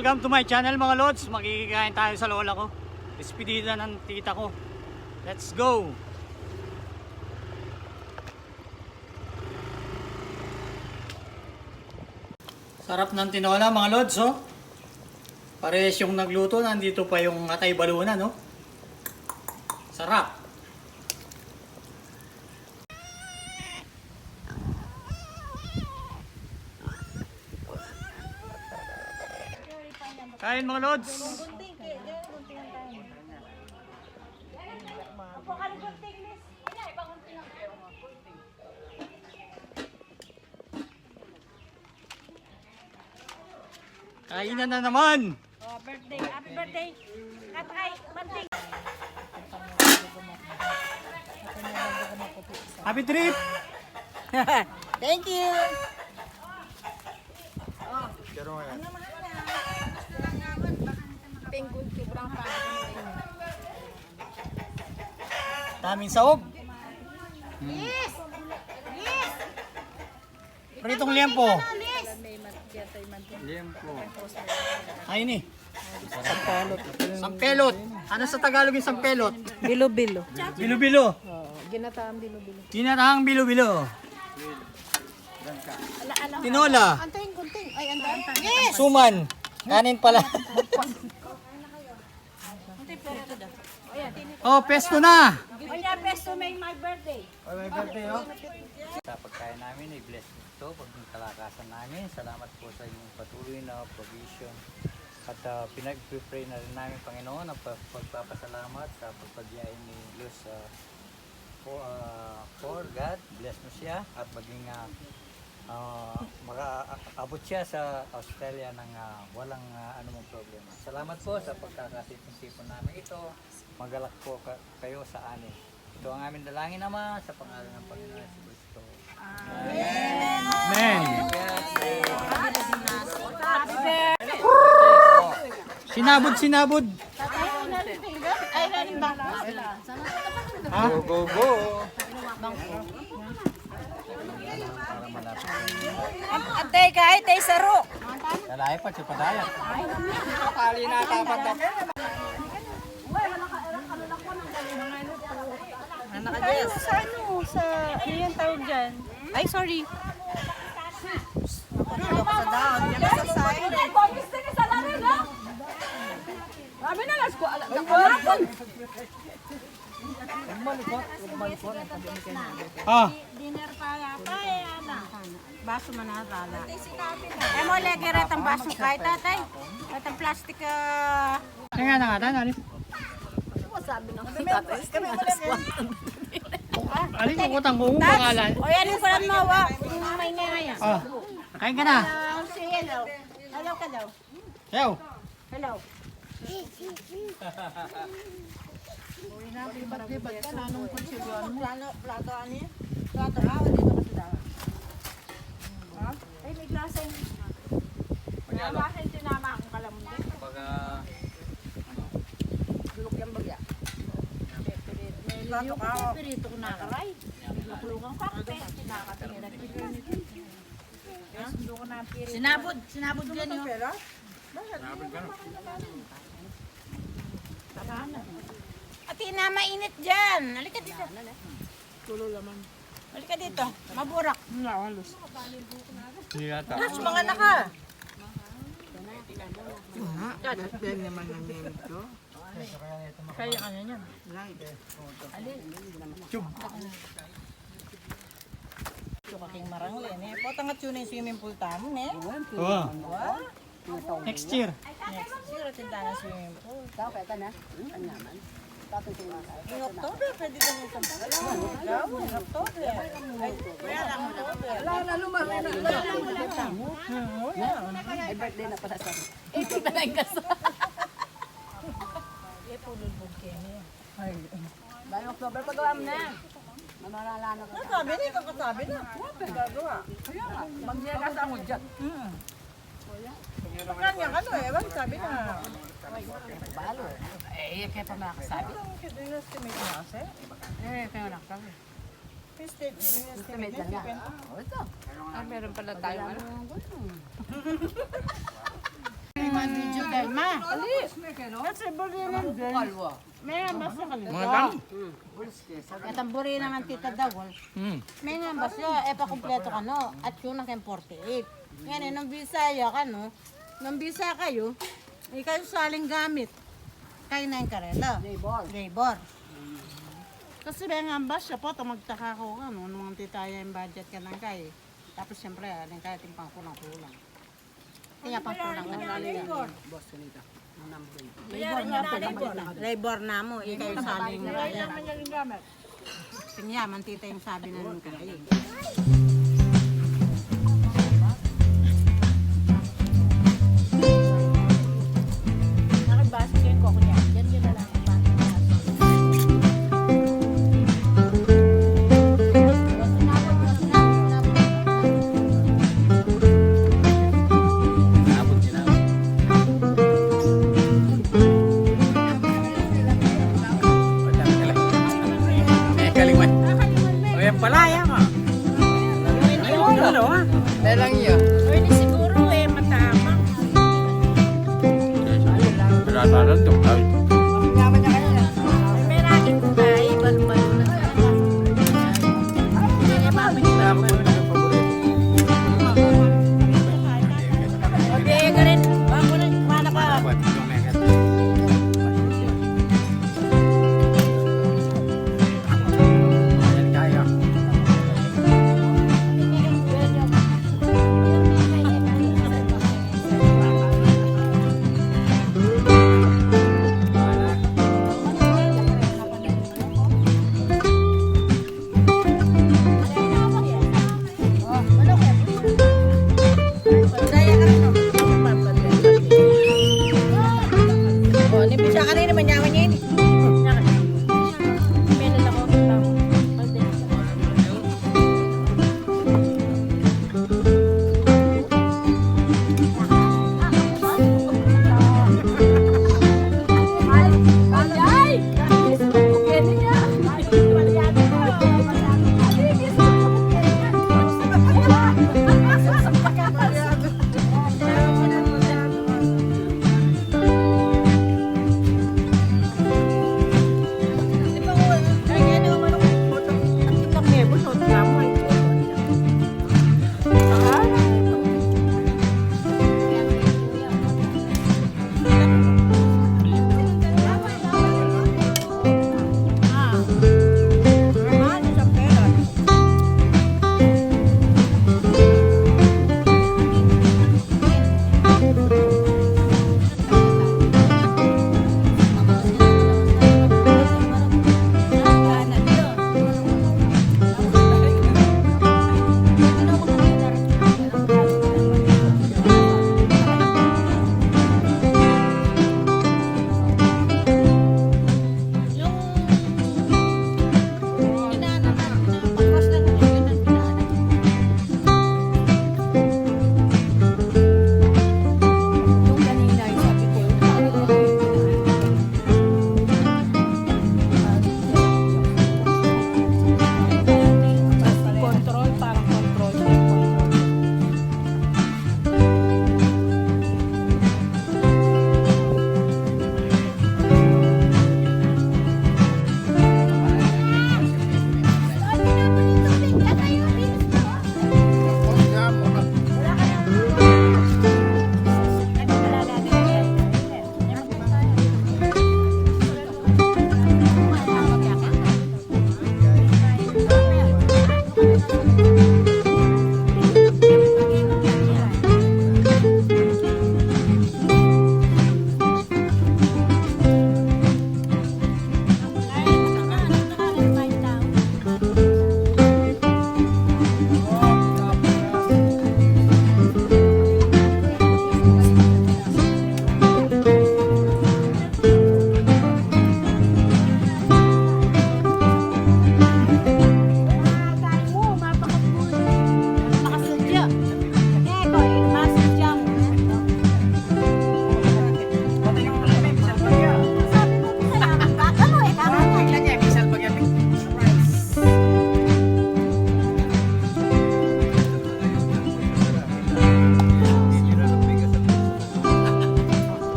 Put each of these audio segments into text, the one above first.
Welcome to my channel mga lods. Makikikain tayo sa lola ko. Despedida ng tita ko. Let's go! Sarap ng tinola mga lods, oh. Parehas yung nagluto, nandito pa yung atay balunan, no? Sarap! Kain mga lods! Kainan na naman! Oh, birthday. Happy birthday. Katay, birthday. Happy trip! Thank you. Penguin sobrang Daming sahog. Yes. Yes. Pritong liempo. Yes. Liempo. Ay ni. Sampelot. Sampelot. Ano sa Tagalog yung sampelot? Bilo-bilo. Bilo-bilo. Oh, ginataang bilo-bilo. Tinatahang bilo-bilo. Tinola. Antayin kunting. Ay, antayin. Yes. Suman. Kanin pala. Oh, pesto na. Oya, best to make my birthday. May birthday, oh. Sa pagkain namin, i-bless ito pag kalakasan namin. Salamat po sa inyong patuloy na provision. At pinag-pray na rin namin, Panginoon, ang pagpapasalamat sa pagpagyain ni Luz for God. Bless mo siya at maging makaabot siya sa Australia ng walang anumang problema. Salamat po sa pagkakasipon-sipon namin ito. Magalak po kayo sa amin. Ito ang aming dalangin, Ama, sa pangalan ng Panginoon si Kristo. Amen! Amen! Sinabod! Ay, narin ba? Ha? Go! Ate, kahit ay saro. Lalaki pa, siya padaya. Kali na tapat na. Ayun, sa ano? Sa, ano yung tawag dyan? Ay, sorry. Sa down. Yan sa side. Sabi na, let's go. Dinner pa yata eh, ana. Baso man natala. Eh mo, lagi rin ang baso kahit tatay. Kahit ang plastic Kaya nga nakatan, alis. sabi ng tatay. Kami Alis, ukutang kung pangalan. O yan yung palang mawa. May ngaya. Oh, kain ka na. Si hello. Hello ka daw. Yo. Hello. Plato ani? Plato dito kasi daw. Ha? Ay, may klase. Bakit sinama akong kalamundi? Baga, Dulok yung bagya. Plato ka. Pirito ko nakaray. Lukulungan pa. Kinakatingin at pirito. Sinabod yan yun. Ati na mainit dyan. Halika dito. Tulo laman. Halika dito. Maburak. Halos. hindi yata. Halos mga naka. Kaya ka na yan. Tube. Ito kaking marangli. Potang at yun yung swimming pool tamo. Oh, next year. Next year, tindahan ng swimming pool. Yung October, pwede ka nito. Yung October. Kaya lang October. Ay, birthday na pala sa Bayan October, pagawa mo na. Mamalala na ka. Sabi na, kakasabi na. Gagawa. Magniyagas ang udyan. Kanya ano eh, wag sabi na. Balo. Eh, kaya pa makakasabi. Estimate na kasi. Kaya nakasabi. Estimate lang yan. O, ito. Ah, meron pala tayo ano. video tayo, ma. Alis, may kano? Kasi buri naman din. Kalwa. May ambas na kalito. Mga dam. Katang buri naman tita Dagol. May ambas na, pakumpleto ka no. At yun ang 48. Ngayon, nung Bisaya ka no, nung Bisaya kayo, kayo saling gamit. Kayo na yung karela. Labor. Kasi may ambas siya po, magtaka ko ka no, nung titaya yung budget ka ng kayo. Tapos siyempre, yung kaya ting pangkulang-kulang. Kaya pangkulang ka na. Boss, kanita. Ang number. Labor na po. Labor na mo. Ikaw yung sabi mo kaya. Tingyaman tita yung sabi na nung kaya. Nakibasa ko yung koko niya. Yan yun na lang. Palaya ka. Lelang iya. Pwede siguro matapang. Rasa-rasa to. May racket ko tayo. Balo-balo na talaga. Kaya mamaya. Okay, ganun. Bago na, mana pa.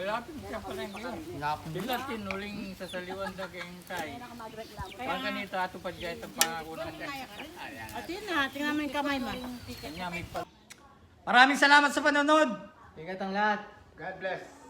Lapit siya pala ngayon. Sila tinuling sa saliwan na kayong tay. Pag ganito ato pa dyan itong pangako ng At yun na, tingnan mo yung kamay mo. kanya may Maraming salamat sa panonood. Ingat ang lahat. God bless.